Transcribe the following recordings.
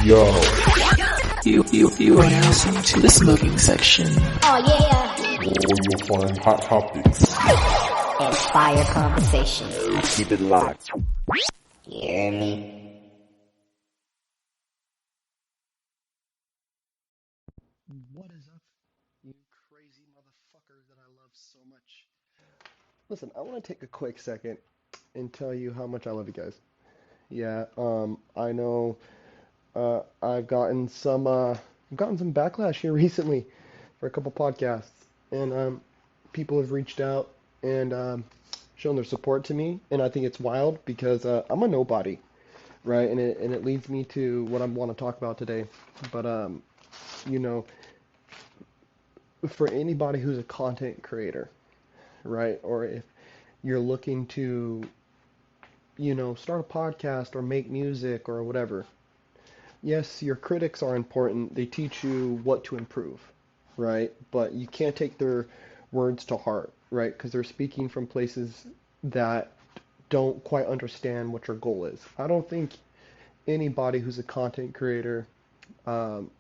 Yo. You are now listening to the smoking section. Oh yeah. Where you'll find hot topics. Inspire conversation. Keep it locked. You hear me? What is up, you crazy motherfuckers that I love so much? Listen, I want to take a quick second and tell you how much I love you guys. Yeah, I know I've gotten some backlash here recently for a couple podcasts, and people have reached out and shown their support to me, and I think it's wild because I'm a nobody, right? And it leads me to what I want to talk about today. But you know, for anybody who's a content creator, right? Or if you're looking to, start a podcast or make music or whatever. Yes, your critics are important. They teach you what to improve, right? But you can't take their words to heart, right? Because they're speaking from places that don't quite understand what your goal is. I don't think anybody who's a content creator, um,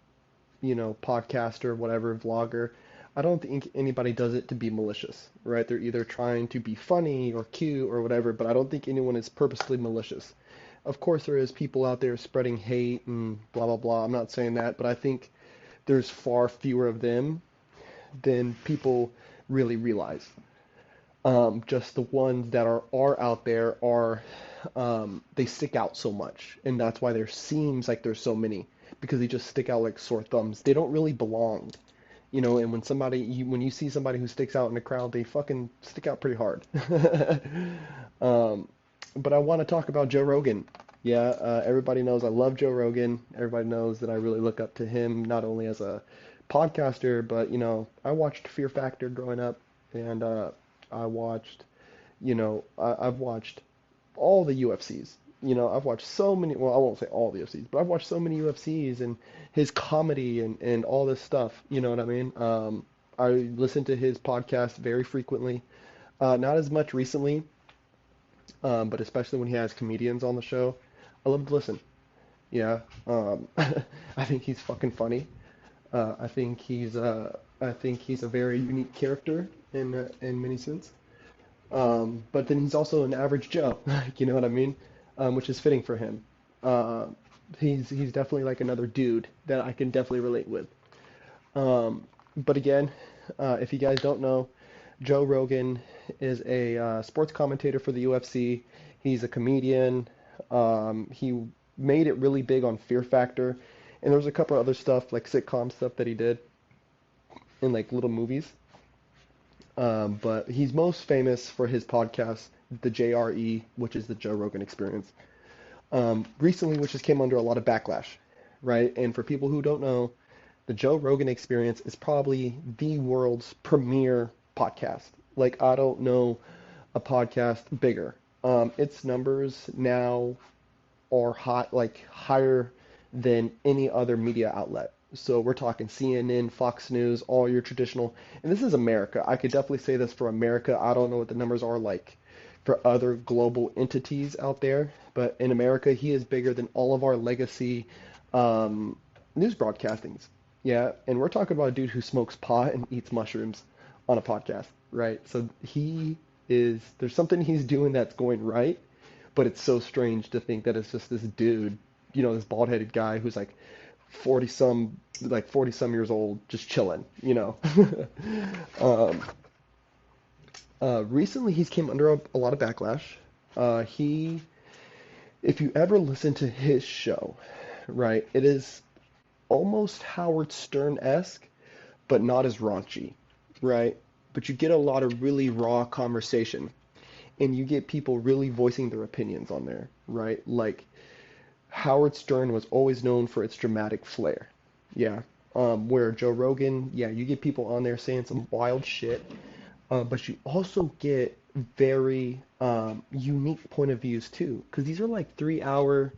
podcaster, whatever, vlogger, I don't think anybody does it to be malicious, right? They're either trying to be funny or cute or whatever, but I don't think anyone is purposely malicious. Of course, there is people out there spreading hate and blah, blah, blah. I'm not saying that, but I think there's far fewer of them than people really realize. Just the ones that are out there are, they stick out so much, and that's why there seems like there's so many, because they just stick out like sore thumbs. They don't really belong. And when you see somebody who sticks out in the crowd, they fucking stick out pretty hard. But I want to talk about Joe Rogan. Yeah, everybody knows I love Joe Rogan. Everybody knows that I really look up to him, not only as a podcaster, but, I watched Fear Factor growing up, and I watched, I've watched all the UFCs. I've watched so many, well, I won't say all the UFCs, but I've watched so many UFCs and his comedy and all this stuff, you know what I mean? I listen to his podcast very frequently, not as much recently, but especially when he has comedians on the show. I love to listen. Yeah, I think he's fucking funny. I think he's a very unique character in many sense. But then he's also an average Joe, you know what I mean? Which is fitting for him. Uh, he's definitely like another dude that I can definitely relate with. But again, if you guys don't know, Joe Rogan is a sports commentator for the UFC. He's a comedian. He made it really big on Fear Factor, and there was a couple other stuff like sitcom stuff that he did in like little movies. But he's most famous for his podcast, the JRE, which is the Joe Rogan Experience. Recently, which just came under a lot of backlash, right? And for people who don't know, the Joe Rogan Experience is probably the world's premier podcast. Like, I don't know a podcast bigger. Its numbers now are hot, like higher than any other media outlet. So we're talking CNN, Fox News, all your traditional, and this is America. I could definitely say this for America. I don't know what the numbers are like for other global entities out there, but in America, he is bigger than all of our legacy news broadcastings. Yeah, and we're talking about a dude who smokes pot and eats mushrooms on a podcast, right? So there's something he's doing that's going right, but it's so strange to think that it's just this dude, this bald-headed guy who's like 40 some years old, just chilling. Um, Recently he's came under a lot of backlash. If you ever listen to his show, right, it is almost Howard Stern-esque, but not as raunchy, right? But you get a lot of really raw conversation, and you get people really voicing their opinions on there, right? Like, Howard Stern was always known for its dramatic flair. Yeah. Where Joe Rogan, yeah, you get people on there saying some wild shit, but you also get very unique point of views too, because these are like 3 hour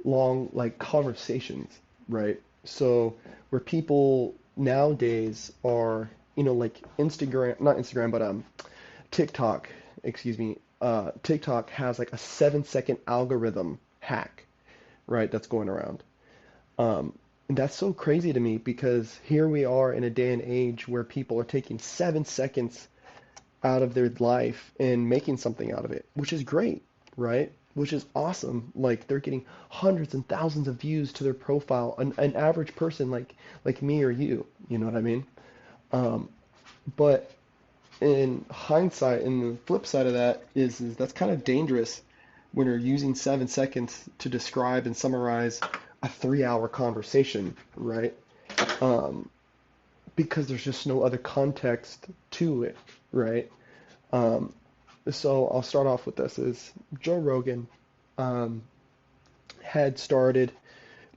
long like conversations, right? So where people nowadays are, like Instagram, not Instagram, but TikTok, excuse me, TikTok has like a 7-second algorithm hack, right, that's going around. And that's so crazy to me because here we are in a day and age where people are taking 7 seconds out of their life and making something out of it, which is great, right? Which is awesome. Like they're getting hundreds and thousands of views to their profile. An average person like me or you know what I mean? Um, but in hindsight, and the flip side of that is that's kind of dangerous when you're using 7 seconds to describe and summarize a 3-hour conversation, right? Um, because there's just no other context to it, right? Um, so I'll start off with this: is Joe Rogan um, had started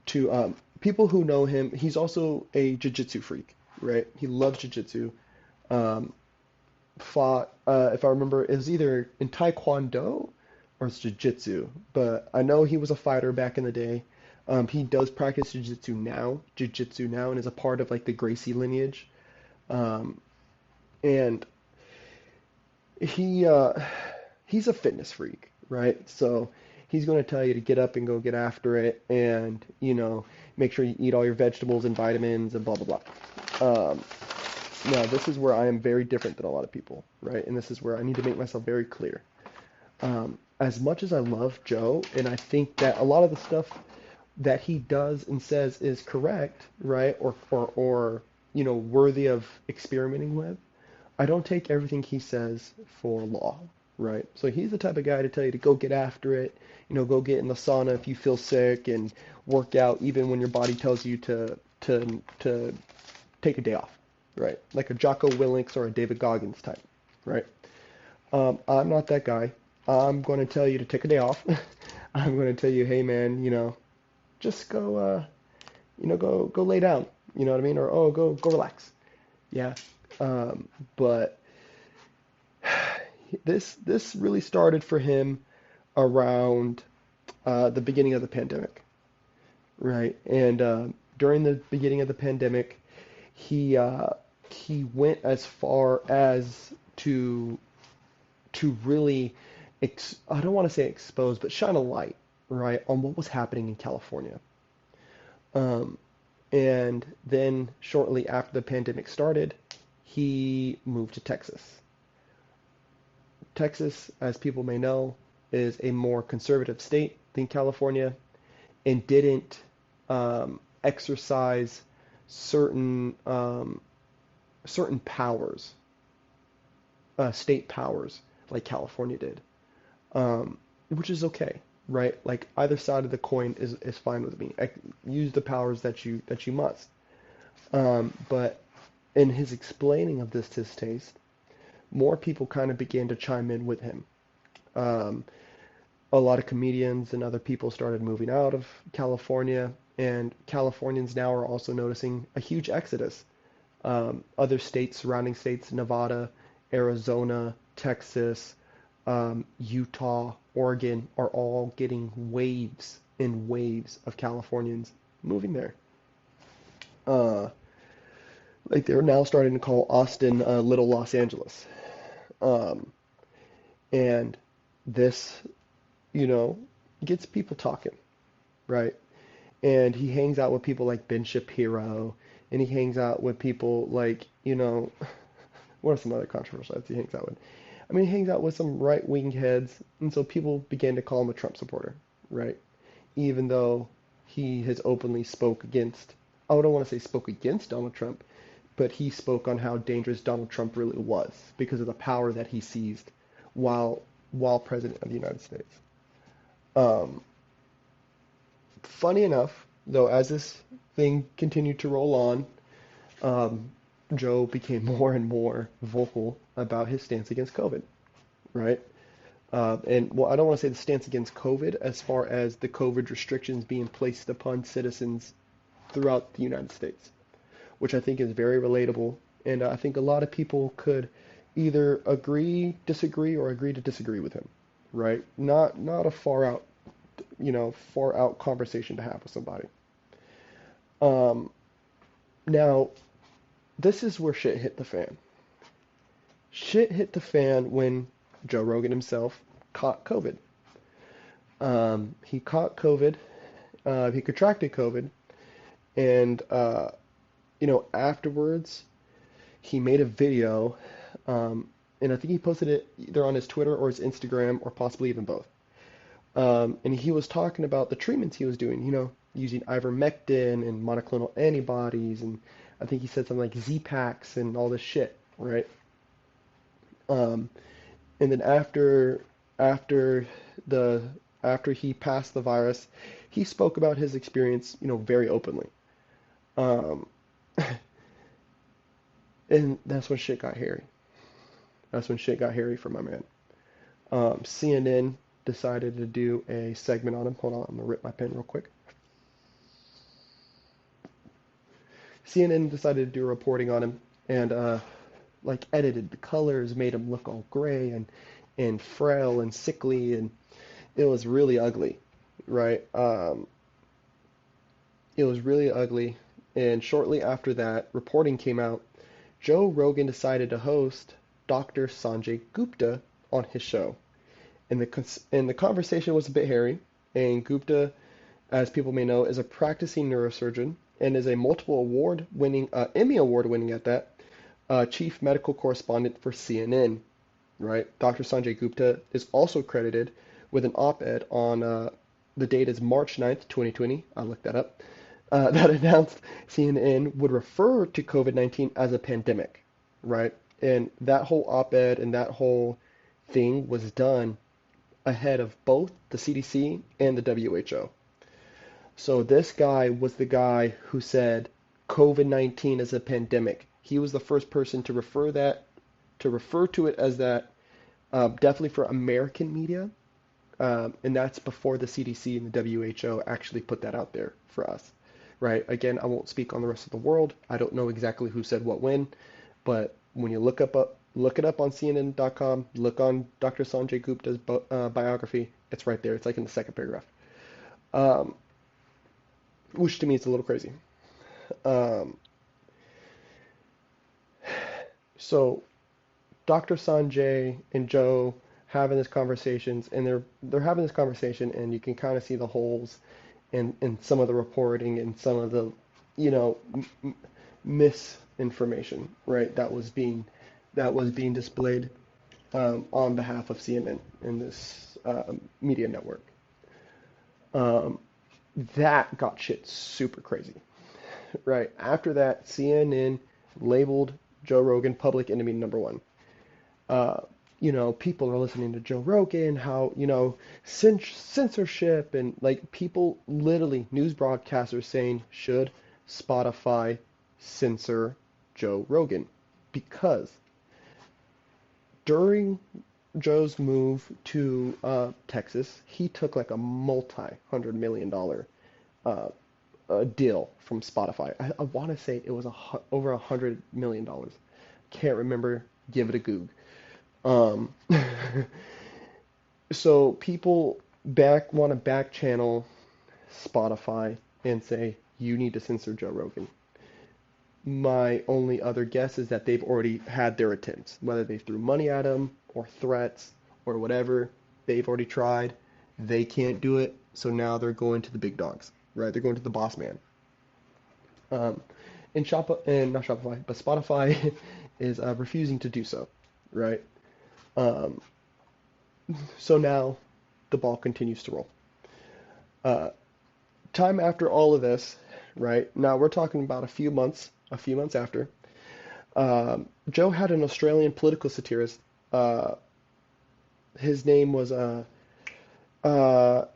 to people who know him. He's also a jiu-jitsu freak, right? He loves jiu-jitsu. Um, Fought, if I remember, it was either in Taekwondo or it's Jiu-Jitsu, but I know he was a fighter back in the day. He does practice Jiu-Jitsu now, and is a part of like the Gracie lineage. Um, and he he's a fitness freak, right? So he's going to tell you to get up and go get after it, and make sure you eat all your vegetables and vitamins and blah blah blah. Now, this is where I am very different than a lot of people, right? And this is where I need to make myself very clear. As much as I love Joe, and I think that a lot of the stuff that he does and says is correct, right? Or worthy of experimenting with, I don't take everything he says for law, right? So he's the type of guy to tell you to go get after it, go get in the sauna if you feel sick and work out even when your body tells you to take a day off, right? Like a Jocko Willink or a David Goggins type, right? I'm not that guy. I'm going to tell you to take a day off. I'm going to tell you, hey man, just go, go lay down. You know what I mean? Or oh, go relax. Yeah. But this really started for him around the beginning of the pandemic, right? And during the beginning of the pandemic, he went as far as to really I don't want to say expose, but shine a light, right, on what was happening in California. Um, and then shortly after the pandemic started, he moved to Texas. Texas, as people may know, is a more conservative state than California and didn't exercise certain certain powers, state powers, like California did, which is okay, right? Like either side of the coin is fine with me. Use the powers that you must. But in his explaining of this distaste, more people kind of began to chime in with him. Um, a lot of comedians and other people started moving out of California, and Californians now are also noticing a huge exodus. Other states, surrounding states, Nevada, Arizona, Texas, Utah, Oregon, are all getting waves and waves of Californians moving there. Uh, like they're now starting to call Austin Little Los Angeles. Um, and this, you know, gets people talking, right? And he hangs out with people like Ben Shapiro, and he hangs out with people like, what are some other controversial heads he hangs out with? I mean, he hangs out with some right-wing heads, and so people began to call him a Trump supporter, right? Even though he has openly spoke against, I don't want to say spoke against Donald Trump, but he spoke on how dangerous Donald Trump really was because of the power that he seized while president of the United States. Um, Funny enough, though, as this thing continued to roll on, um, Joe became more and more vocal about his stance against COVID, right? And well, I don't want to say the stance against COVID as far as the COVID restrictions being placed upon citizens throughout the United States, which I think is very relatable. And I think a lot of people could either agree, disagree, or agree to disagree with him, right? Not a far out conversation to have with somebody. Um, Now, this is where shit hit the fan. Shit hit the fan when Joe Rogan himself caught COVID. He caught COVID. He contracted COVID, And afterwards he made a video, and I think he posted it either on his Twitter or his Instagram or possibly even both. And he was talking about the treatments he was doing, using ivermectin and monoclonal antibodies, and I think he said something like Z-Packs and all this shit, right? Um, and then after the after he passed the virus, he spoke about his experience, very openly. Um, and that's when shit got hairy. That's when shit got hairy for my man. CNN decided to do a segment on him. Hold on, I'm gonna rip my pen real quick. CNN decided to do a reporting on him and like edited the colors, made him look all gray and frail and sickly, and it was really ugly, right? It was really ugly. And shortly after that reporting came out, Joe Rogan decided to host Dr. Sanjay Gupta on his show. And the conversation was a bit hairy. And Gupta, as people may know, is a practicing neurosurgeon and is a multiple award-winning, Emmy award-winning at that, chief medical correspondent for CNN. Right? Dr. Sanjay Gupta is also credited with an op-ed on the date is March 9th, 2020. I looked that up. That announced CNN would refer to COVID-19 as a pandemic, right? And that whole op-ed and that whole thing was done ahead of both the CDC and the WHO. So this guy was the guy who said COVID-19 is a pandemic. He was the first person to refer to it as that, definitely for American media, and that's before the CDC and the WHO actually put that out there for us, right? Again, I won't speak on the rest of the world. I don't know exactly who said what when, but when you look it up on CNN.com, look on Dr. Sanjay Gupta's biography, it's right there. It's like in the second paragraph, which to me is a little crazy. Um, so Dr. Sanjay and Joe having these conversations, and they're having this conversation, and you can kind of see the holes in some of the reporting and some of the, misinformation, right? That was being displayed on behalf of CNN and this media network. Um, that got shit super crazy, right? After that, CNN labeled Joe Rogan public enemy number one. uh, People are listening to Joe Rogan, how, censorship, and like people literally, news broadcasters saying, should Spotify censor Joe Rogan? Because during Joe's move to Texas, he took like a multi-hundred-million-dollar deal from Spotify. I want to say it was over $100 million. Can't remember. Give it a Goog. Um, so people want to back channel Spotify and say, you need to censor Joe Rogan. My only other guess is that they've already had their attempts, whether they threw money at him or threats or whatever. They've already tried. They can't do it, so now they're going to the big dogs, right? They're going to the boss man. Um, and not Shopify, but Spotify is refusing to do so, right? Um, so now the ball continues to roll. Uh, Time after all of this, right? Now we're talking about a few months after. Joe had an Australian political satirist. His name was uh, Josh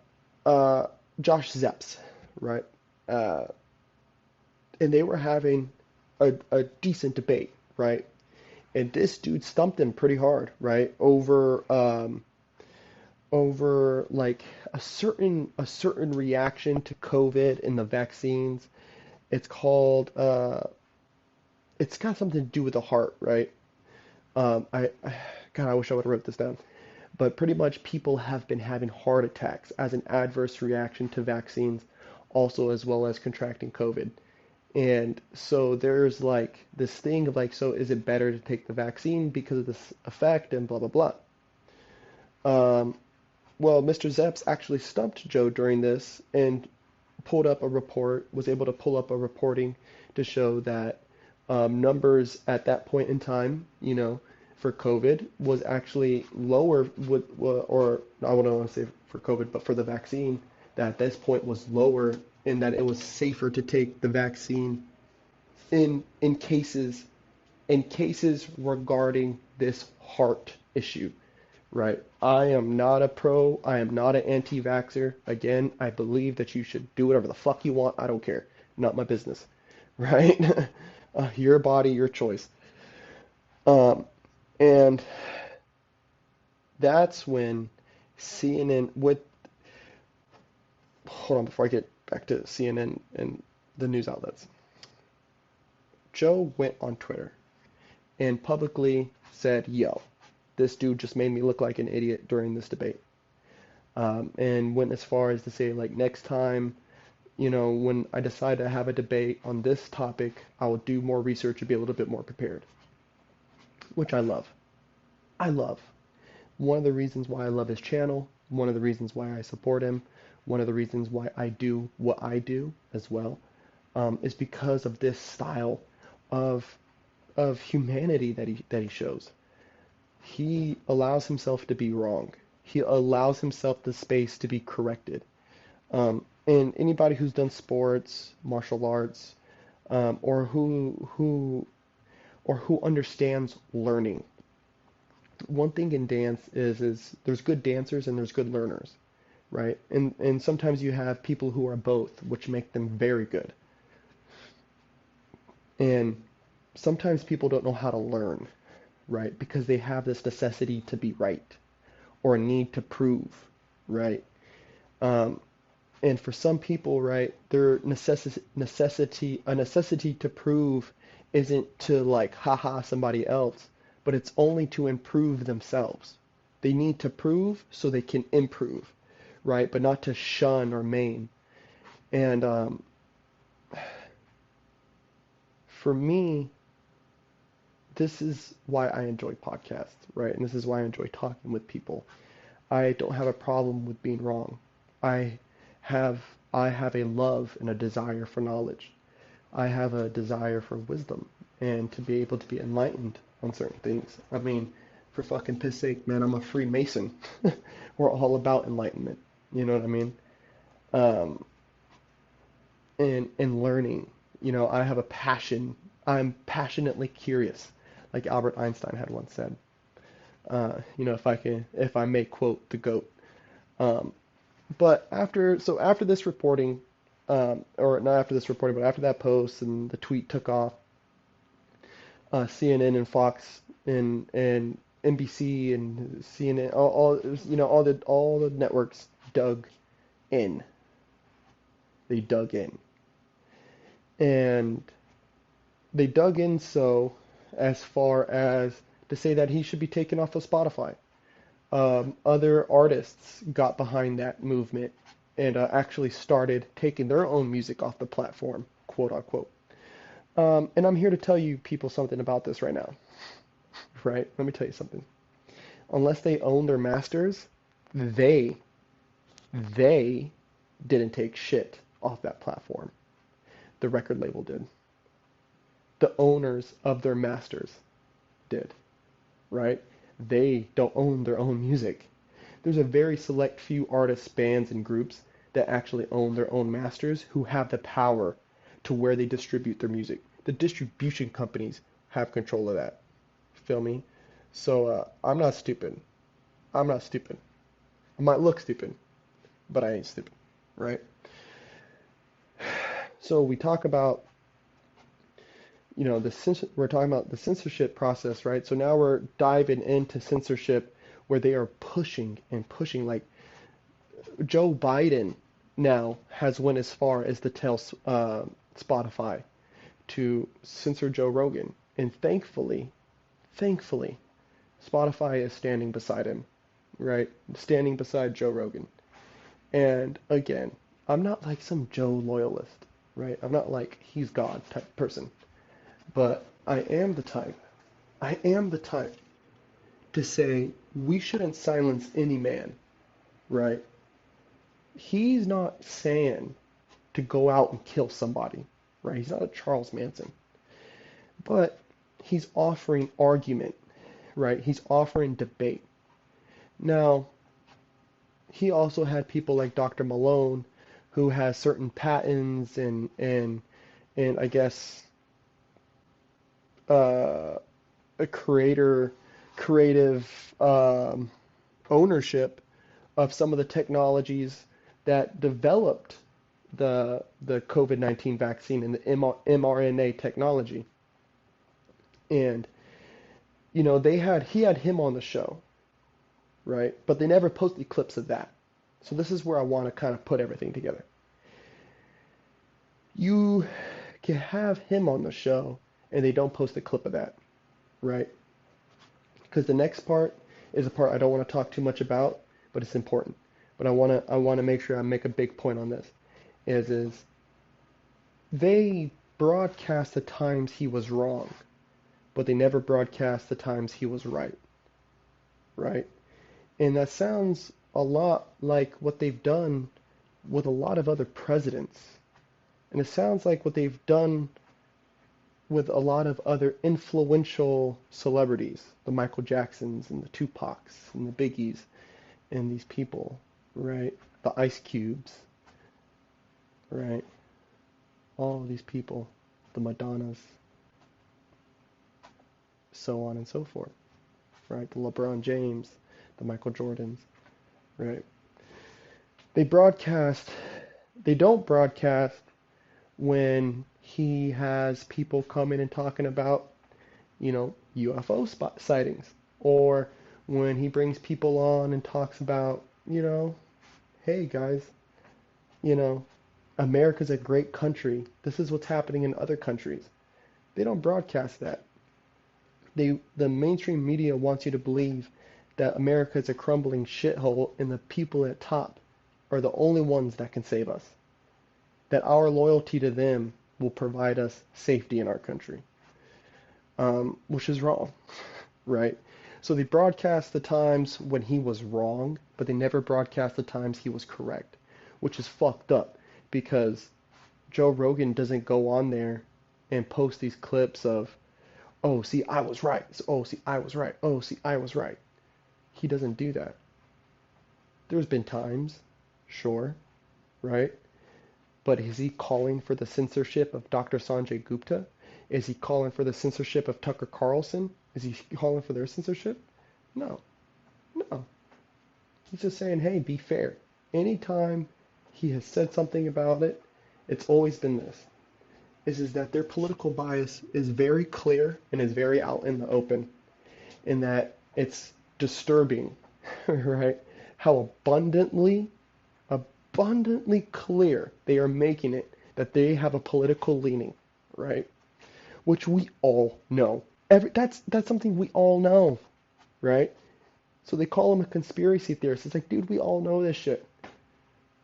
Zepps, right? Uh, and they were having a decent debate, right? And this dude stumped him pretty hard, right? Over like a certain reaction to COVID and the vaccines. It's called it's got something to do with the heart, right? God, I wish I would have wrote this down. But pretty much people have been having heart attacks as an adverse reaction to vaccines, also as well as contracting COVID. And so there's like this thing of like, so is it better to take the vaccine because of this effect and blah blah blah. Well, Mr. Zepps actually stumped Joe during this and pulled up a report, was able to pull up a reporting to show that numbers at that point in time, for COVID was actually lower or I wouldn't want to say for COVID, but for the vaccine, that at this point was lower and that it was safer to take the vaccine in cases regarding this heart issue, right? I am not a pro, I am not an anti-vaxxer. Again, I believe that you should do whatever the fuck you want. I don't care. Not my business, right? Your body, your choice. And that's when CNN hold on before I get back to CNN and the news outlets. Joe went on Twitter and publicly said, yo, this dude just made me look like an idiot during this debate. And went as far as to say, like, next time, when I decide to have a debate on this topic, I will do more research and be a little bit more prepared. Which I love. I love. One of the reasons why I love his channel, one of the reasons why I support him, one of the reasons why I do what I do as well, is because of this style of humanity that he shows. He allows himself to be wrong. He allows himself the space to be corrected. And anybody who's done sports, martial arts, or who understands learning. One thing in dance is there's good dancers and there's good learners, right? And sometimes you have people who are both, which make them very good. And sometimes people don't know how to learn, right? Because they have this necessity to be right or a need to prove, right? And for some people, right, their necessity to prove isn't to like haha somebody else, but it's only to improve themselves. They need to prove so they can improve, right? But not to shun or maim. And for me, this is why I enjoy podcasts, right? And this is why I enjoy talking with people. I don't have a problem with being wrong. I have a love and a desire for knowledge. I have a desire for wisdom and to be able to be enlightened on certain things. I mean, for fucking piss sake, man, I'm a Freemason. We're all about enlightenment. You know what I mean? And learning. I have a passion. I'm passionately curious, like Albert Einstein had once said. If I may quote the GOAT. But after this reporting, or not after this reporting, but after that post and the tweet took off, CNN and Fox and NBC and CNN, all the networks dug in. They dug in, and they dug in so as far as to say that he should be taken off of Spotify. Other artists got behind that movement and actually started taking their own music off the platform, quote unquote. And I'm here to tell you people something about this right now. Right? Let me tell you something. Unless they own their masters, they didn't take shit off that platform. The record label did. The owners of their masters did. Right? They don't own their own music. There's a very select few artists, bands, and groups that actually own their own masters who have the power to where they distribute their music. The distribution companies have control of that. Feel me? So I'm not stupid. I'm not stupid. I might look stupid, but I ain't stupid, right? So we talk about, we're talking about the censorship process, right? So now we're diving into censorship where they are pushing and pushing. Like Joe Biden now has went as far as to tell Spotify to censor Joe Rogan. And thankfully, Spotify is standing beside him, right? Standing beside Joe Rogan. And again, I'm not like some Joe loyalist, right? I'm not like he's God type person. But I am the type to say we shouldn't silence any man, right? He's not saying to go out and kill somebody, right? He's not a Charles Manson, but he's offering argument, right? He's offering debate. Now, he also had people like Dr. Malone, who has certain patents and I guess a creative ownership of some of the technologies that developed the COVID-19 vaccine and the mRNA technology. And he had him on the show, right? But they never posted clips of that. So this is where I want to kind of put everything together. You can have him on the show and they don't post a clip of that, right? Because the next part is a part I don't want to talk too much about, but it's important. But I want to make sure I make a big point on this. Is they broadcast the times he was wrong, but they never broadcast the times he was right. Right? And that sounds a lot like what they've done with a lot of other presidents. And it sounds like what they've done with a lot of other influential celebrities, the Michael Jacksons and the Tupacs and the Biggies and these people, right? The Ice Cubes, right? All of these people, the Madonnas, so on and so forth, right? The LeBron James, the Michael Jordans, right? They don't broadcast when he has people coming and talking about, UFO sightings, or when he brings people on and talks about, hey guys, America's a great country. This is what's happening in other countries. They don't broadcast that. The mainstream media wants you to believe that America is a crumbling shithole and the people at top are the only ones that can save us. That our loyalty to them will provide us safety in our country, which is wrong, right? So they broadcast the times when he was wrong, but they never broadcast the times he was correct, which is fucked up because Joe Rogan doesn't go on there and post these clips of, oh, see, I was right. Oh, see, I was right. Oh, see, I was right. He doesn't do that. There's been times, sure, right? But is he calling for the censorship of Dr. Sanjay Gupta? Is he calling for the censorship of Tucker Carlson? Is he calling for their censorship? No. No. He's just saying, hey, be fair. Anytime he has said something about it, it's always been this. Is that their political bias is very clear and is very out in the open. In that it's disturbing, right? How abundantly clear they are making it that they have a political leaning, right? Which we all know. That's something we all know, right? So they call him a conspiracy theorist. It's like, dude, we all know this shit,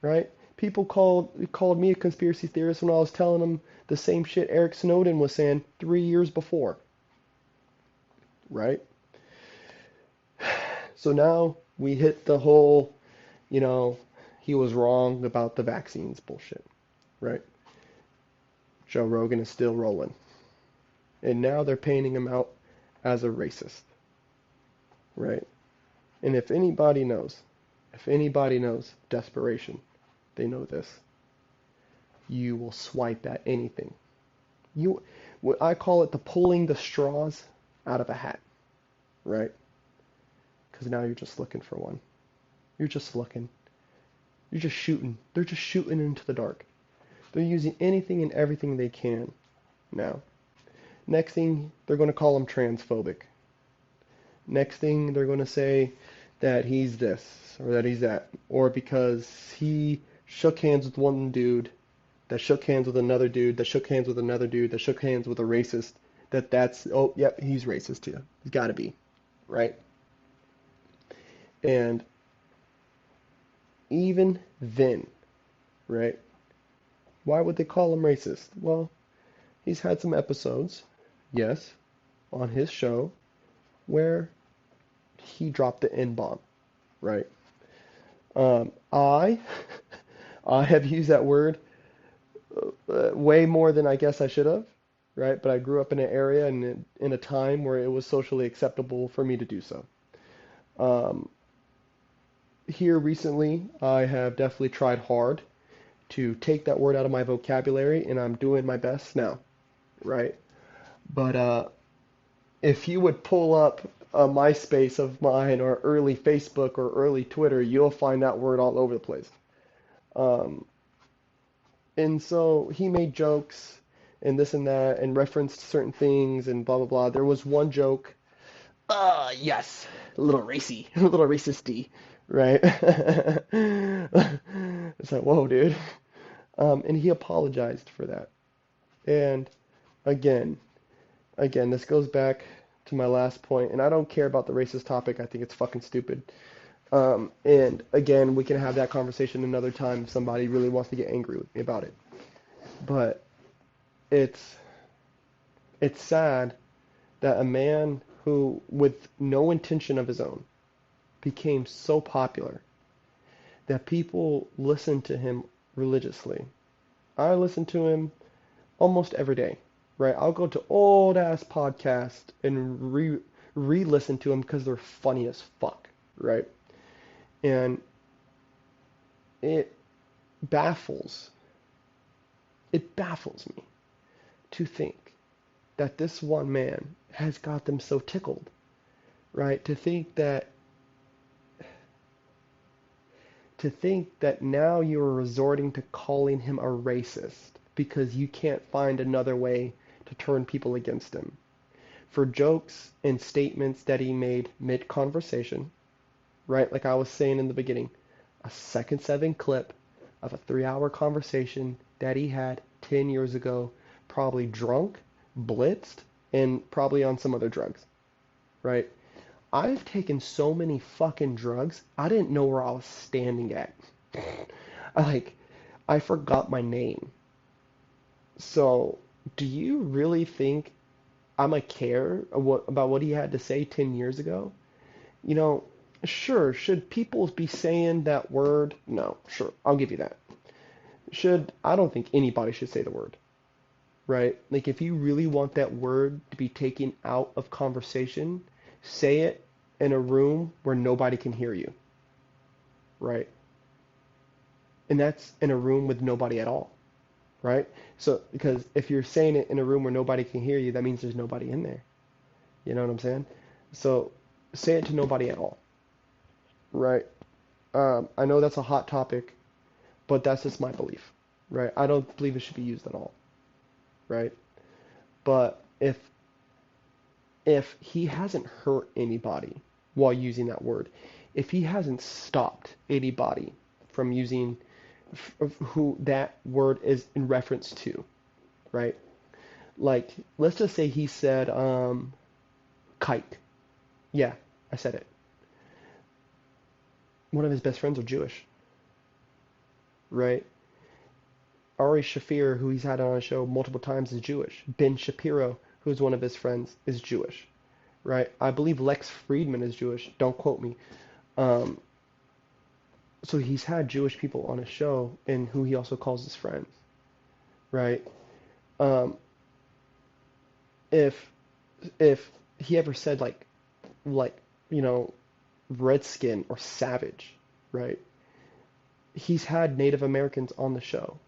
right? People called me a conspiracy theorist when I was telling them the same shit Eric Snowden was saying 3 years before, right? So now we hit the whole, he was wrong about the vaccines bullshit, right? Joe Rogan is still rolling. And now they're painting him out as a racist, right? And if anybody knows desperation, they know this. You will swipe at anything. I call it the pulling the straws out of a hat, right? Because now you're just looking for one. You're just looking. You're just shooting. They're just shooting into the dark. They're using anything and everything they can now. Next thing, they're going to call him transphobic. Next thing, they're going to say that he's this or that he's that. Or because he shook hands with one dude, that shook hands with another dude, that shook hands with another dude, that shook hands with a racist, oh, yep, he's racist too. He's got to be, right? And even then, right? Why would they call him racist? Well, he's had some episodes, yes, on his show where he dropped the N-bomb, right? I have used that word way more than I guess I should have, right? But I grew up in an area and in a time where it was socially acceptable for me to do so. Um, Here recently, I have definitely tried hard to take that word out of my vocabulary, and I'm doing my best now, right? But if you would pull up a MySpace of mine or early Facebook or early Twitter, you'll find that word all over the place. Um, and so he made jokes and this and that and referenced certain things and blah blah blah. There was one joke, yes, a little racy, a little racisty, right? It's like, whoa, dude. And he apologized for that. And again, this goes back to my last point, and I don't care about the racist topic. I think it's fucking stupid. And again, we can have that conversation another time if somebody really wants to get angry with me about it. But it's sad that a man who, with no intention of his own, became so popular that people listen to him religiously. I listen to him almost every day, right? I'll go to old ass podcasts and re-listen to them because they're funny as fuck, right? And it baffles me to think that this one man has got them so tickled, right? To think that now you are resorting to calling him a racist because you can't find another way to turn people against him. For jokes and statements that he made mid-conversation, right? Like I was saying in the beginning, a second 7 clip of a 3-hour conversation that he had 10 years ago, probably drunk, blitzed, and probably on some other drugs, right? I've taken so many fucking drugs, I didn't know where I was standing at. I forgot my name. So, do you really think I'ma care about what he had to say 10 years ago? You know, sure, should people be saying that word? No, sure, I'll give you that. I don't think anybody should say the word, right? Like, if you really want that word to be taken out of conversation, say it in a room where nobody can hear you, right? And that's in a room with nobody at all, right? So, because if you're saying it in a room where nobody can hear you, that means there's nobody in there. You know what I'm saying? So, say it to nobody at all, right? I know that's a hot topic, but that's just my belief, right? I don't believe it should be used at all, right? But if he hasn't hurt anybody while using that word, if he hasn't stopped anybody from using who that word is in reference to, right? Like, let's just say he said, kite. Yeah, I said it. One of his best friends are Jewish, right? Ari Shafir, who he's had on a show multiple times, is Jewish. Ben Shapiro, who's one of his friends, is Jewish, right? I believe Lex Friedman is Jewish. Don't quote me. Um, so he's had Jewish people on his show, and who he also calls his friends, right? Um, if if he ever said like you know, redskin or savage, right? He's had Native Americans on the show.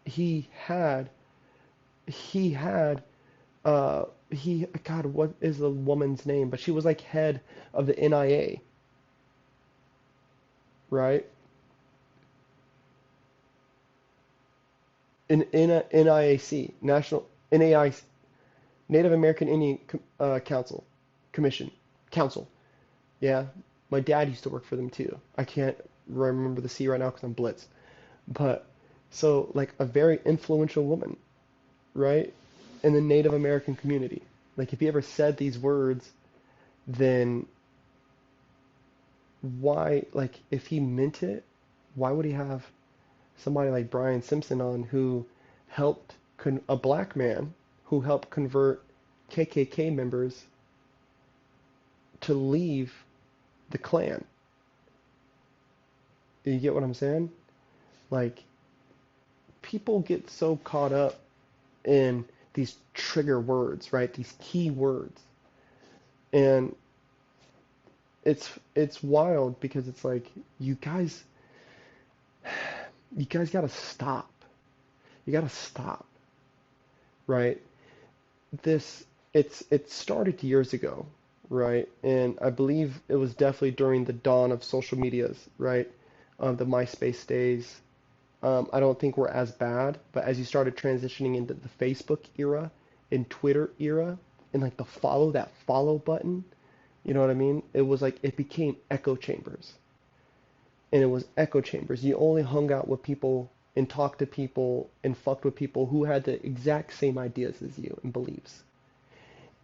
He had he had God, what is the woman's name? But she was like head of the NIA, right? In a NIAC, National NAI, Native American Indian Council, Commission, Council. Yeah, my dad used to work for them too. I can't remember the C right now because I'm blitzed. But so like a very influential woman, right? In the Native American community. Like if he ever said these words, then why, like if he meant it, why would he have somebody like Brian Simpson on who helped a black man who helped convert KKK members to leave the Klan? You get what I'm saying? Like people get so caught up in these trigger words, right? These key words. And it's wild because it's like you guys gotta stop. You gotta stop, right? It started years ago, right? And I believe it was definitely during the dawn of social medias, right? The MySpace days. I don't think we're as bad, but as you started transitioning into the Facebook era and Twitter era, and like that follow button, you know what I mean? It was like it became echo chambers. And it was echo chambers. You only hung out with people and talked to people and fucked with people who had the exact same ideas as you and beliefs.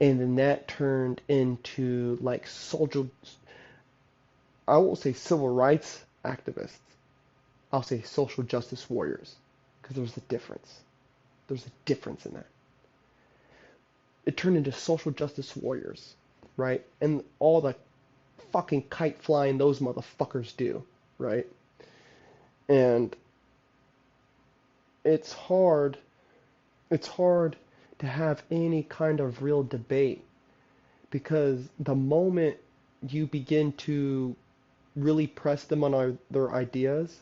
And then that turned into like I won't say civil rights activists. I'll say social justice warriors. Because there's a difference. There's a difference in that. It turned into social justice warriors, right? And all the fucking kite flying those motherfuckers do, right? And it's hard to have any kind of real debate because the moment you begin to really press them on their ideas,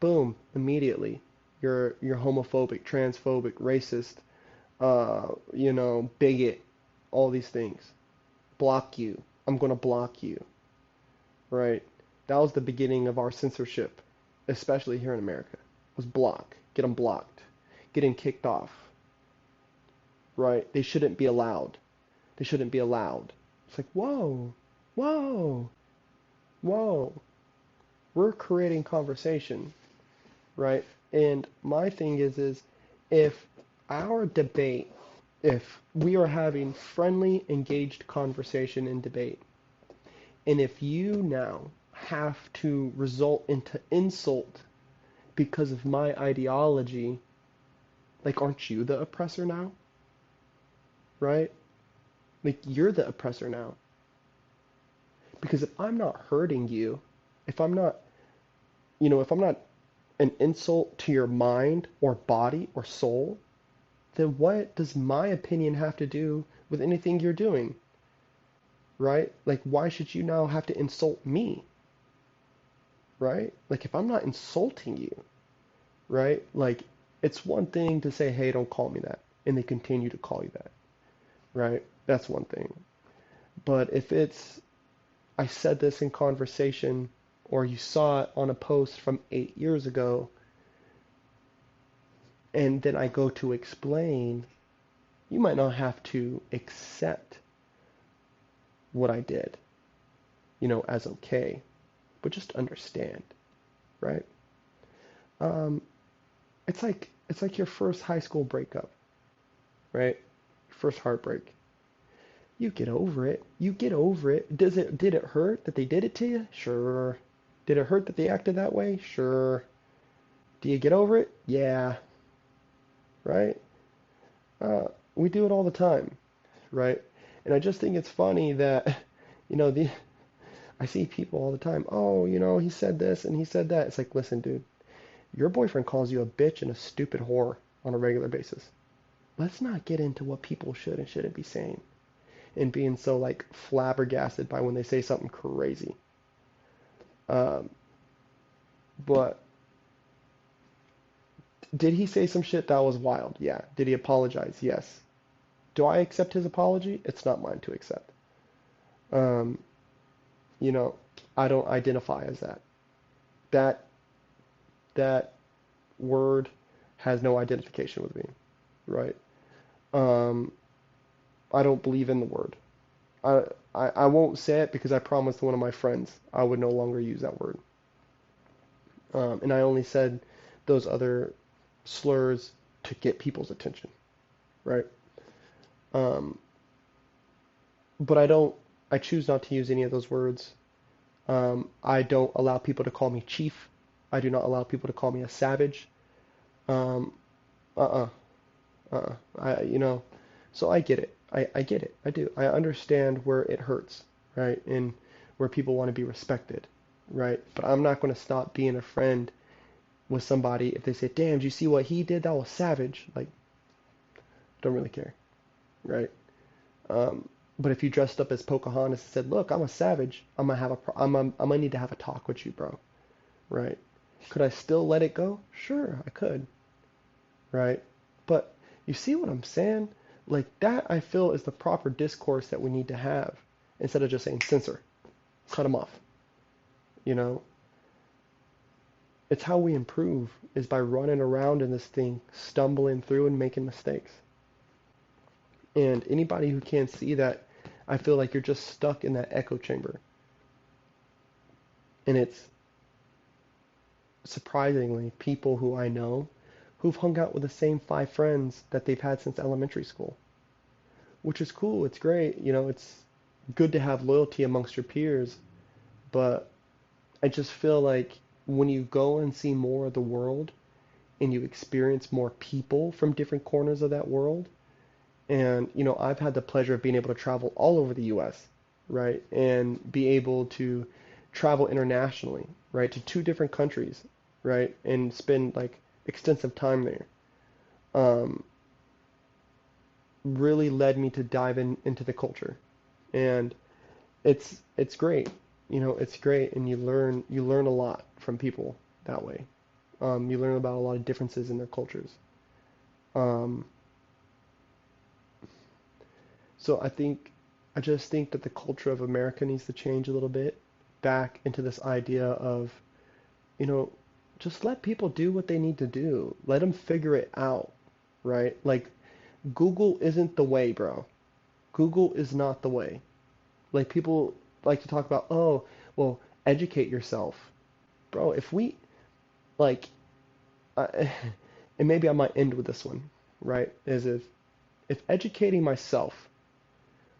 boom, immediately you're homophobic, transphobic, racist, bigot, all these things. Block you. I'm gonna block you. Right? That was the beginning of our censorship, especially here in America. Was block. Get them blocked. Getting kicked off. Right? They shouldn't be allowed. They shouldn't be allowed. It's like, whoa, whoa, whoa. We're creating conversation, right? And my thing is if our debate, if we are having friendly, engaged conversation and debate, and if you now have to result into insult because of my ideology, like, aren't you the oppressor now? Right? Like, you're the oppressor now. Because if I'm not hurting you, if I'm not, if I'm not an insult to your mind or body or soul, then what does my opinion have to do with anything you're doing? Right? Like, why should you now have to insult me? Right? Like, if I'm not insulting you, right? Like, it's one thing to say, hey, don't call me that, and they continue to call you that, right? That's one thing. But if it's, I said this in conversation, or you saw it on a post from 8 years ago, and then I go to explain, you might not have to accept what I did, as okay, but just understand, right? It's like your first high school breakup, right? First heartbreak. You get over it. You get over it. Did it hurt that they did it to you? Sure. Did it hurt that they acted that way? Sure. Do you get over it? Yeah. Right? We do it all the time, right? And I just think it's funny that, I see people all the time. Oh, he said this and he said that. It's like, listen, dude, your boyfriend calls you a bitch and a stupid whore on a regular basis. Let's not get into what people should and shouldn't be saying and being so like flabbergasted by when they say something crazy. But did he say some shit that was wild? Yeah. Did he apologize? Yes. Do I accept his apology? It's not mine to accept. I don't identify as that. That word has no identification with me, right? I don't believe in the word. I won't say it because I promised one of my friends I would no longer use that word. And I only said those other slurs to get people's attention, right? But I choose not to use any of those words. I don't allow people to call me chief. I do not allow people to call me a savage. Um, uh-uh, so I get it. I get it. I do. I understand where it hurts, right? And where people want to be respected, right? But I'm not going to stop being a friend with somebody if they say, "Damn, did you see what he did? That was savage." Like, don't really care, right? But if you dressed up as Pocahontas and said, "Look, I'm a savage. I'm gonna need to have a talk with you, bro." Right? Could I still let it go? Sure, I could. Right? But you see what I'm saying? Like that, I feel is the proper discourse that we need to have instead of just saying censor, cut them off. You know, it's how we improve is by running around in this thing, stumbling through and making mistakes. And anybody who can't see that, I feel like you're just stuck in that echo chamber. And it's surprisingly people who I know who've hung out with the same 5 friends that they've had since elementary school, which is cool. It's great. You know, it's good to have loyalty amongst your peers, but I just feel like when you go and see more of the world and you experience more people from different corners of that world, and you know, I've had the pleasure of being able to travel all over the US, right? And be able to travel internationally, right? To 2 different countries, right? And spend like extensive time there. Um, really led me to dive into the culture. And it's great. You know, it's great and you learn a lot from people that way. You learn about a lot of differences in their cultures. Um, so I just think that the culture of America needs to change a little bit back into this idea of, you know, just let people do what they need to do. Let them figure it out, right? Like Google isn't the way, bro. Google is not the way. Like people like to talk about, oh, well, educate yourself. Bro, if we like I, and maybe I might end with this one, right? Is if educating myself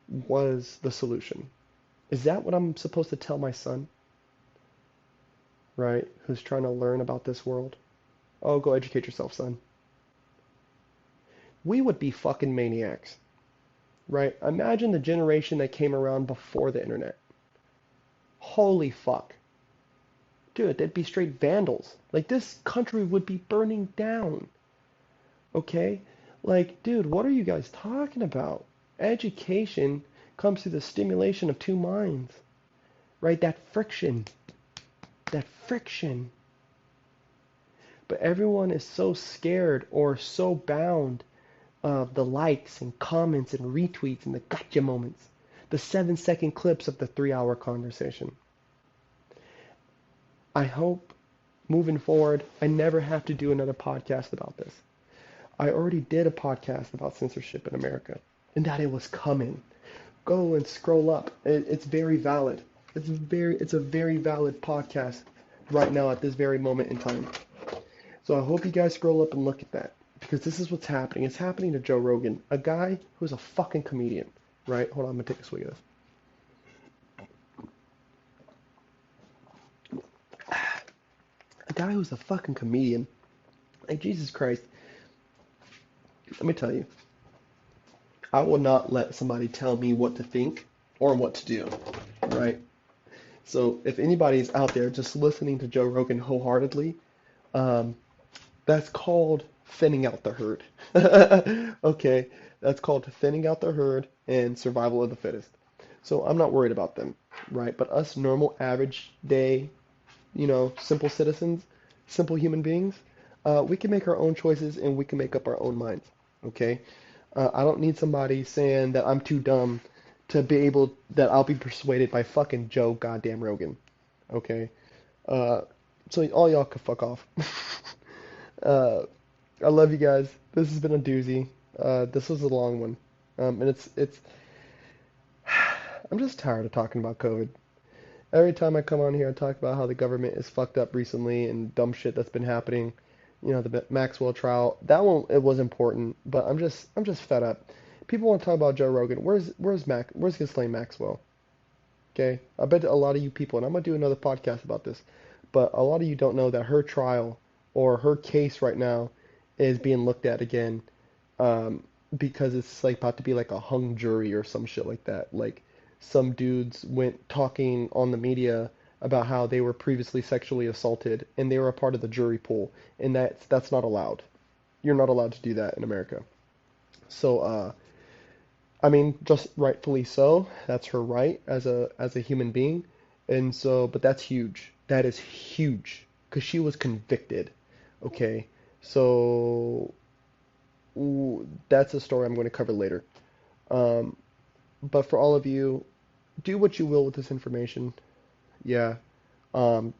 was the solution, is that what I'm supposed to tell my son, right? Who's trying to learn about this world? Oh, go educate yourself, son. We would be fucking maniacs, right? Imagine the generation that came around before the internet. Holy fuck. Dude, they'd be straight vandals. Like, this country would be burning down. Okay? Like, dude, what are you guys talking about? Education comes through the stimulation of 2 minds, right? That friction. That friction. But everyone is so scared or so bound of the likes and comments and retweets and the gotcha moments. The 7-second clips of the 3-hour conversation. I hope moving forward, I never have to do another podcast about this. I already did a podcast about censorship in America, and that it was coming. Go and scroll up. It's very valid. It's a very valid podcast right now at this very moment in time. So I hope you guys scroll up and look at that, because this is what's happening. It's happening to Joe Rogan, a guy who's a fucking comedian, right? Hold on, I'm gonna take a swig of this. A guy who's a fucking comedian. Like, Jesus Christ. Let me tell you, I will not let somebody tell me what to think or what to do, right? So if anybody's out there just listening to Joe Rogan wholeheartedly, um, that's called thinning out the herd. Okay, that's called thinning out the herd and survival of the fittest. So I'm not worried about them, right? But us normal, average day, you know, simple citizens, simple human beings, we can make our own choices and we can make up our own minds, okay? I don't need somebody saying that I'm too dumb to be able, that I'll be persuaded by fucking Joe goddamn Rogan, okay? Uh, so all y'all can fuck off. uh, I love you guys. This has been a doozy. This was a long one. And it's, I'm just tired of talking about COVID. Every time I come on here, I talk about how the government is fucked up recently and dumb shit that's been happening. You know, the Maxwell trial. That one, it was important, but I'm just fed up. People want to talk about Joe Rogan. Where's Ghislaine Maxwell? Okay, I bet a lot of you people, and I'm gonna do another podcast about this, but a lot of you don't know that her trial or her case right now is being looked at again, because it's like about to be like a hung jury or some shit like that. Like some dudes went talking on the media about how they were previously sexually assaulted and they were a part of the jury pool, and that's not allowed. You're not allowed to do that in America. So, I mean, just rightfully so. That's her right as a human being, and so, but that's huge. That is huge because she was convicted. Okay, so that's a story I'm going to cover later. Um, but for all of you, do what you will with this information. Yeah, um,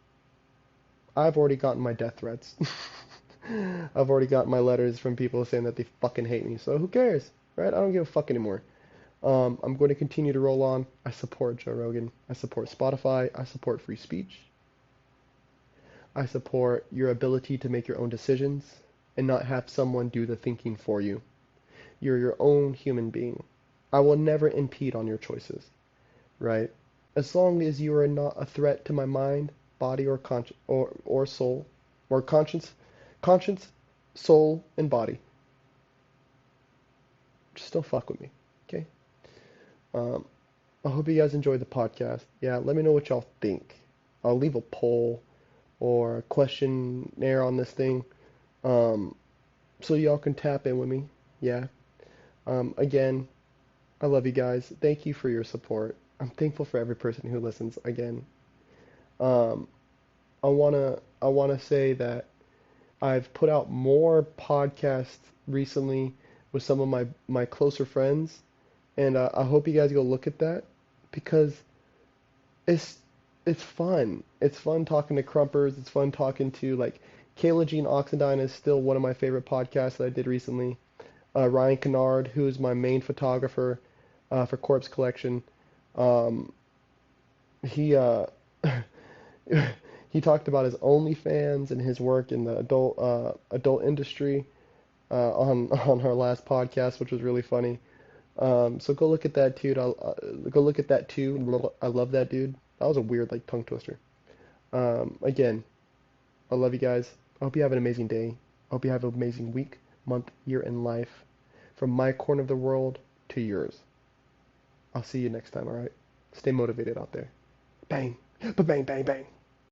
I've already gotten my death threats. I've already gotten my letters from people saying that they fucking hate me. So who cares, right? I don't give a fuck anymore. I'm going to continue to roll on. I support Joe Rogan. I support Spotify. I support free speech. I support your ability to make your own decisions and not have someone do the thinking for you. You're your own human being. I will never impede on your choices, right? As long as you are not a threat to my mind, body, or or soul, or conscience, soul, and body, just don't fuck with me, okay? Um, I hope you guys enjoyed the podcast. Yeah, let me know what y'all think. I'll leave a poll or a questionnaire on this thing, um, so y'all can tap in with me. Yeah. Again, I love you guys. Thank you for your support. I'm thankful for every person who listens. Again, um, I wanna say that I've put out more podcasts recently with some of my closer friends, and I hope you guys go look at that because it's it's fun. It's fun talking to Crumpers. It's fun talking to like Kayla Jean Oxendine is still one of my favorite podcasts that I did recently. Ryan Kennard, who is my main photographer for Corpse Collection, um, he he talked about his OnlyFans and his work in the adult industry on our last podcast, which was really funny. So go look at that too. Go look at that too. I love that dude. That was a weird like tongue twister. Again, I love you guys. I hope you have an amazing day. I hope you have an amazing week, month, year, and life. From my corner of the world to yours. I'll see you next time, alright? Stay motivated out there. Bang. Ba-bang, bang, bang.